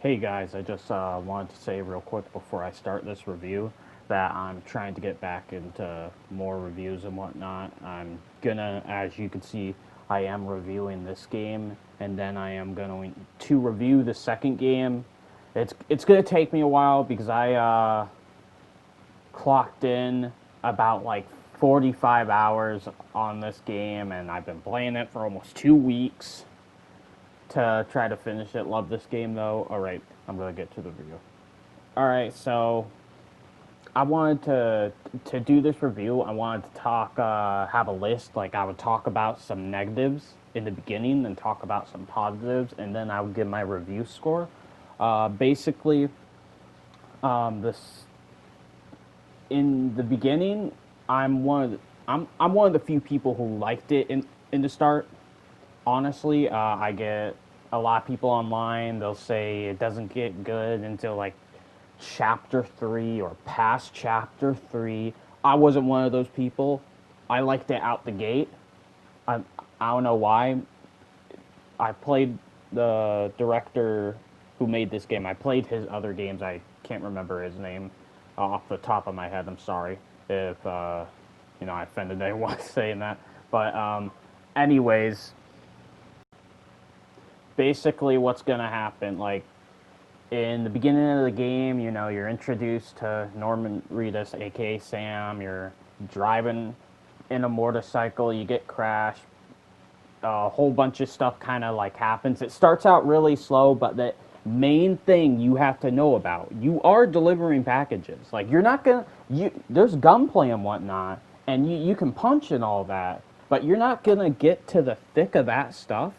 Hey guys, I just wanted to say real quick before I start this review that I'm trying to get back into more reviews and whatnot. I'm gonna, as you can see, I am reviewing this game, and then I am going to review the second game. It's gonna take me a while because I clocked in about like 45 hours on this game, and I've been playing it for almost 2 weeks to try to finish it. Love this game though. All right, I'm gonna get to the review. All right, so I wanted to do this review. I wanted to talk, have a list. Like I would talk about some negatives in the beginning, then talk about some positives, and then I would give my review score. Basically, this in the beginning, I'm one of the few people who liked it in the start. Honestly, I get a lot of people online. They'll say it doesn't get good until like chapter 3 or past chapter 3. I wasn't one of those people. I liked it out the gate. I I don't know why. I played the director who made this game. I played his other games. I can't remember his name off the top of my head. I'm sorry if I offended anyone saying that. But anyways, basically what's gonna happen, like in the beginning of the game, you're introduced to Norman Reedus, aka Sam. You're driving in a motorcycle, you get crashed, a whole bunch of stuff kind of like happens. It starts out really slow, but the main thing you have to know about, you are delivering packages. Like you're not gonna there's gunplay and whatnot, and you can punch and all that, but you're not gonna get to the thick of that stuff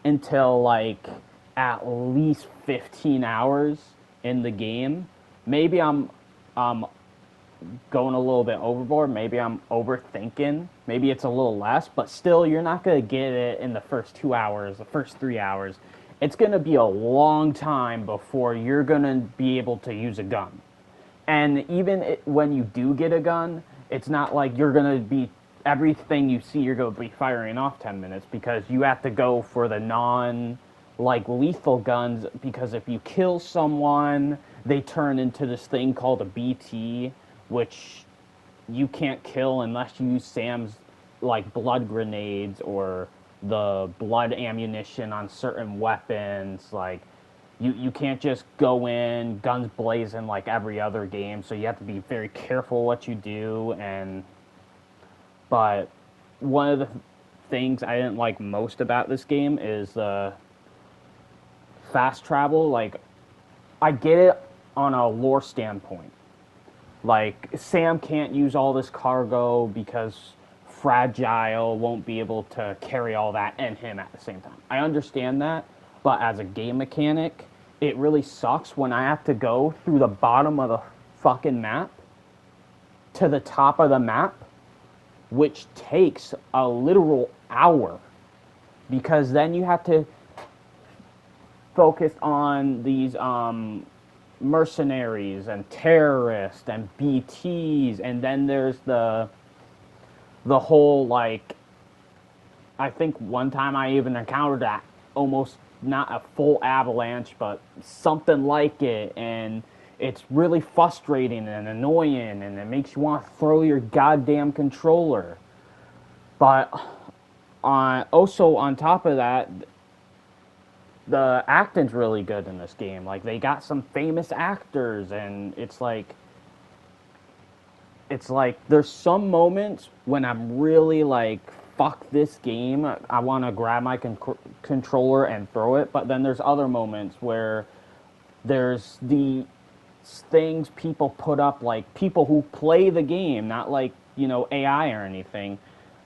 until like at least 15 hours in the game. Maybe I'm going a little bit overboard. Maybe I'm overthinking. Maybe it's a little less, but still, you're not going to get it in the first 2 hours, the first 3 hours. It's going to be a long time before you're going to be able to use a gun. And even when you do get a gun, it's not like you're going to be everything you see you're going to be firing off 10 minutes, because you have to go for the non like lethal guns, because if you kill someone, they turn into this thing called a BT, which you can't kill unless you use Sam's like blood grenades or the blood ammunition on certain weapons. Like you can't just go in guns blazing like every other game, so you have to be very careful what you do. And but one of the things I didn't like most about this game is the fast travel. Like I get it on a lore standpoint. Like Sam can't use all this cargo because Fragile won't be able to carry all that and him at the same time. I understand that, but as a game mechanic, it really sucks when I have to go through the bottom of the fucking map to the top of the map, which takes a literal hour, because then you have to focus on these mercenaries and terrorists and BTs, and then there's the whole like, I think one time I even encountered that almost not a full avalanche, but something like it, and it's really frustrating and annoying, and it makes you want to throw your goddamn controller. But also on top of that, the acting's really good in this game. Like they got some famous actors, and it's like there's some moments when I'm really like, fuck this game, I want to grab my controller and throw it. But then there's other moments where there's the things people put up, like people who play the game, not like AI or anything,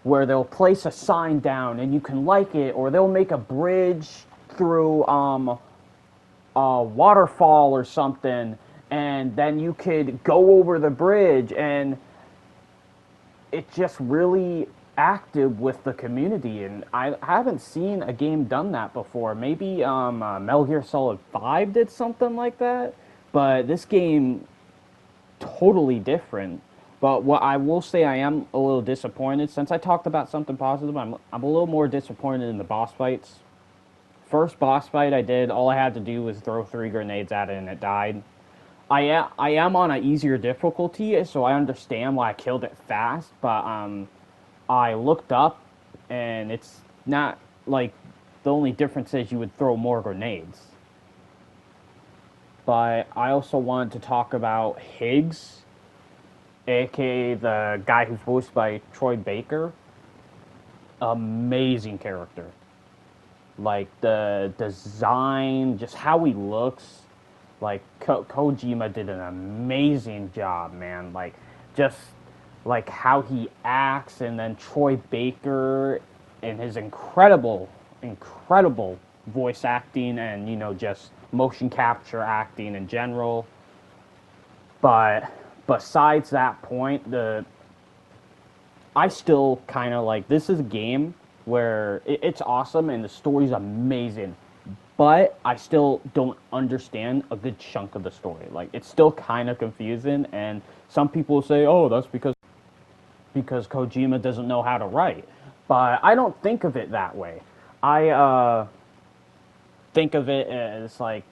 where they'll place a sign down and you can like it, or they'll make a bridge through a waterfall or something, and then you could go over the bridge, and it's just really active with the community. And I haven't seen a game done that before. Maybe Metal Gear Solid 5 did something like that, but this game totally different. But what I will say, I am a little disappointed. Since I talked about something positive, I'm a little more disappointed in the boss fights. First boss fight I did, all I had to do was throw 3 grenades at it and it died. I am on an easier difficulty, so I understand why I killed it fast. But I looked up, and it's not like the only difference is you would throw more grenades. But I also wanted to talk about Higgs, aka the guy who's voiced by Troy Baker. Amazing character. Like the design, just how he looks. Like Kojima did an amazing job, man. Like just like how he acts, and then Troy Baker and his incredible voice acting, and just motion capture acting in general. But besides that point, I still kind of like, this is a game where it's awesome and the story's amazing, but I still don't understand a good chunk of the story. Like, it's still kind of confusing, and some people say, "Oh, that's because Kojima doesn't know how to write." But I don't think of it that way. I think of it as like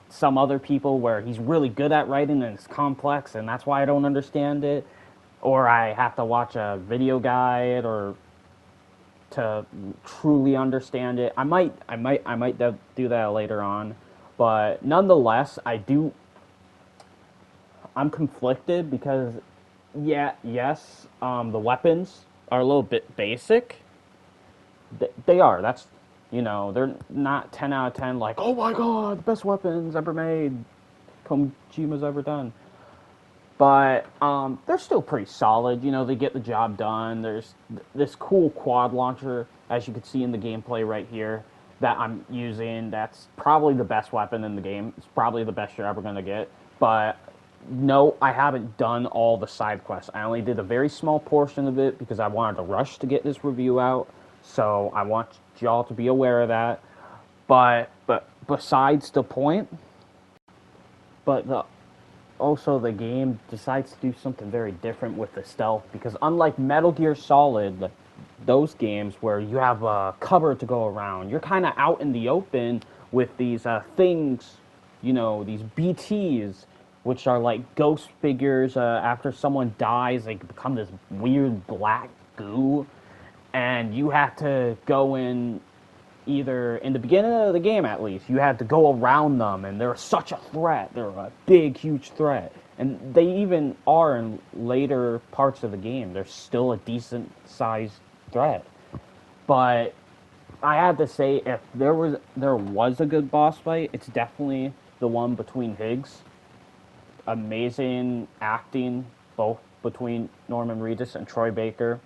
some other people, where he's really good at writing and it's complex, and that's why I don't understand it, or I have to watch a video guide or to truly understand it. I might do that later on, but nonetheless, I'm conflicted because, yeah, yes, the weapons are a little bit basic. They are. They're not 10 out of 10. Like, oh my god, the best weapons ever made, Kojima's ever done. But they're still pretty solid. They get the job done. There's this cool quad launcher, as you can see in the gameplay right here, that I'm using. That's probably the best weapon in the game. It's probably the best you're ever going to get. But no, I haven't done all the side quests. I only did a very small portion of it because I wanted to rush to get this review out. So I want y'all to be aware of that. But besides the point, but also the game decides to do something very different with the stealth, because unlike Metal Gear Solid, like those games where you have a cover to go around, you're kind of out in the open with these things, these BTs, which are like ghost figures. After someone dies, they become this weird black goo, and you have to go in. Either in the beginning of the game, at least, you had to go around them, and they're such a threat. They're a big, huge threat. And they even are in later parts of the game. They're still a decent-sized threat. But I had to say, if there was a good boss fight, it's definitely the one between Higgs. Amazing acting, both between Norman Reedus and Troy Baker.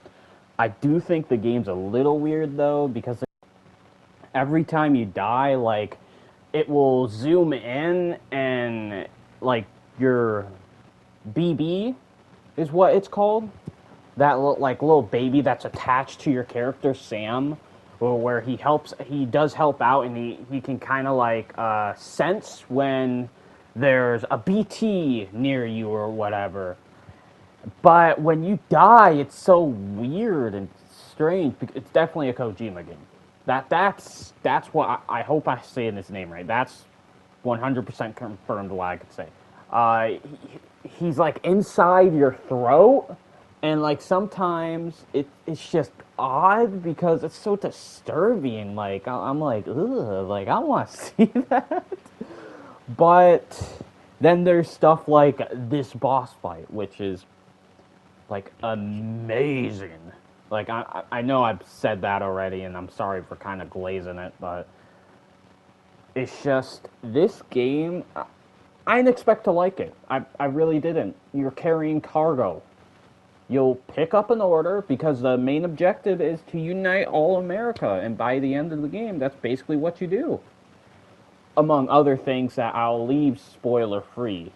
I do think the game's a little weird, though, because every time you die, like, it will zoom in, and like your BB is what it's called. That little baby that's attached to your character Sam, where he does help out, and he can kind of like sense when there's a BT near you or whatever. But when you die, it's so weird and strange. It's definitely a Kojima game. That's what I hope I say in his name right. That's 100% confirmed what I could say. He's like inside your throat, and like sometimes it's just odd because it's so disturbing. Like I'm like, ugh, like I want to see that. But then there's stuff like this boss fight, which is like amazing. Like, I know I've said that already, and I'm sorry for kind of glazing it, but it's just, this game, I didn't expect to like it. I really didn't. You're carrying cargo. You'll pick up an order, because the main objective is to unite all America, and by the end of the game, that's basically what you do. Among other things that I'll leave spoiler-free.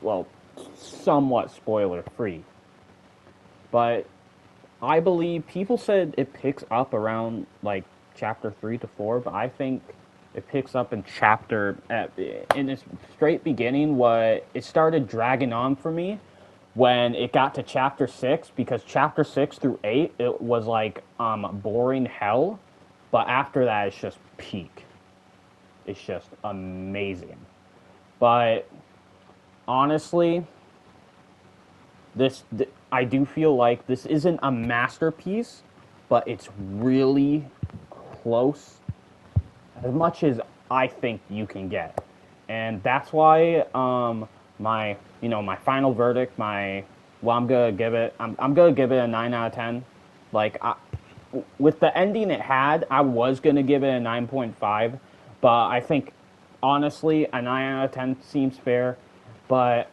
Well, somewhat spoiler-free. But I believe people said it picks up around like chapter 3 to 4, but I think it picks up in in its straight beginning. What it started dragging on for me when it got to chapter 6, because chapter 6 through 8 it was like boring hell, but after that it's just peak. is just amazing. But honestly, I do feel like this isn't a masterpiece, but it's really close, as much as I think you can get, and that's why my final verdict, I'm gonna give it a 9 out of 10. Like with the ending it had, I was gonna give it a 9.5, but I think honestly a 9 out of 10 seems fair. But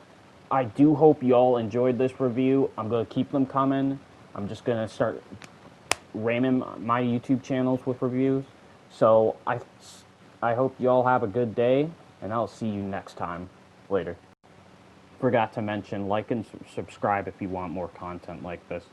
I do hope y'all enjoyed this review. I'm gonna keep them coming. I'm just gonna start ramming my YouTube channels with reviews. So I hope y'all have a good day, and I'll see you next time. Later. Forgot to mention, like and subscribe if you want more content like this.